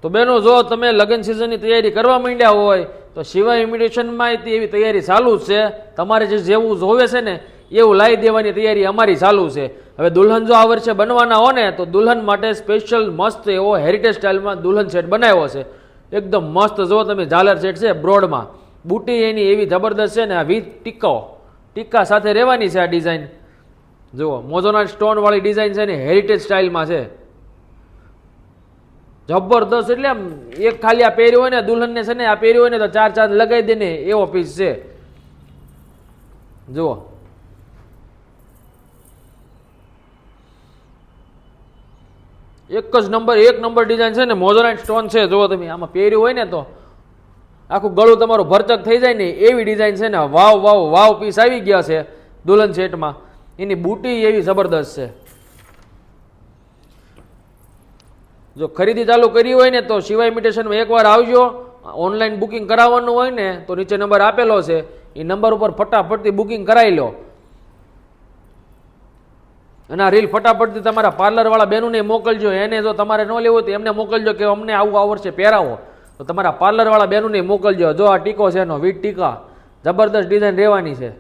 તો બહેનો જો તમે લગ્ન સિઝનની તૈયારી કરવા માંડ્યા હોય તો શિવા ઇમિટેશનમાં એવી તૈયારી ચાલુ જ છે. તમારે જેવું જોવે છે ને એવું લાવી દેવાની તૈયારી અમારી ચાલુ છે. હવે દુલ્હન જો આ વર્ષે બનવાના હો ને તો દુલ્હન માટે સ્પેશિયલ મસ્ત એવો હેરિટેજ સ્ટાઇલમાં દુલ્હન સેટ બનાવ્યો છે. એકદમ મસ્ત જો તમે ઝાલર સેટ છે બ્રોડમાં, બુટી એની એવી જબરદસ્ત છે ને આ વિથ ટીકા સાથે રહેવાની છે. આ ડિઝાઇન જુઓ, મોઝોના સ્ટોનવાળી ડિઝાઇન છે ને હેરિટેજ સ્ટાઇલમાં છે, જબરદસ્ત. એટલે આમ એક ખાલી આ પહેર્યું હોય ને દુલ્હનને છે ને આ પહેર્યું હોય ને તો 4 ચાંદ લગાવી દે ને એવો પીસ છે. જુઓ, એક નંબર ડિઝાઇન છે ને મોઝોનાઇટ સ્ટોન છે. જુઓ તમે, આમાં પહેર્યું હોય ને તો આખું ગળું તમારું ભરચક થઈ જાય ને એવી ડિઝાઇન છે ને. વાવ પીસ આવી ગયા છે દુલ્હન સેટમાં. એની બુટી એવી જબરદસ્ત છે. જો ખરીદી ચાલુ કરી હોય ને તો શિવા ઇમિટેશનમાં એકવાર આવજો. ઓનલાઈન બુકિંગ કરાવવાનું હોય ને તો નીચે નંબર આપેલો છે, એ નંબર ઉપર ફટાફટથી બુકિંગ કરાવી લો. અને આ રીલ ફટાફટથી તમારા પાર્લરવાળા બહેનોને મોકલજો. એને જો તમારે ન લેવું હોય તો એમને મોકલજો કે અમને આવું આ વર્ષે પહેરાવો. તો તમારા પાર્લરવાળા બહેનોને મોકલજો. જો આ ટીકો છે એનો વીટ ટીકા, જબરદસ્ત ડિઝાઇન રહેવાની છે.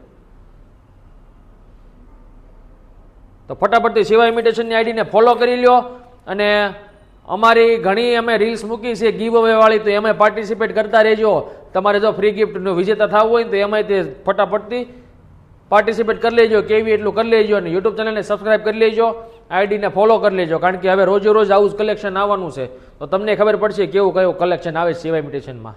તો ફટાફટથી શિવા ઇમિટેશનની આઈડીને ફોલો કરી લ્યો. અને અમારી ઘણી અમે રીલ્સ મૂકી છે ગીવ અવે વાળી, તો એમાં પાર્ટિસિપેટ કરતા રહેજો. તમારે જો ફ્રી ગિફ્ટનું વિજેતા થવું હોય ને તો એમાંય તે ફટાફટથી પાર્ટિસિપેટ કરી લેજો. કેવી એટલું કરી લેજો. અને યુટ્યુબ ચેનલને સબસ્ક્રાઈબ કરી લેજો, આઈડીને ફોલો કરી લેજો. કારણ કે હવે રોજ આવું જ કલેક્શન આવવાનું છે, તો તમને ખબર પડશે કેવું કયું કલેક્શન આવે છે શિવા ઇમિટેશનમાં.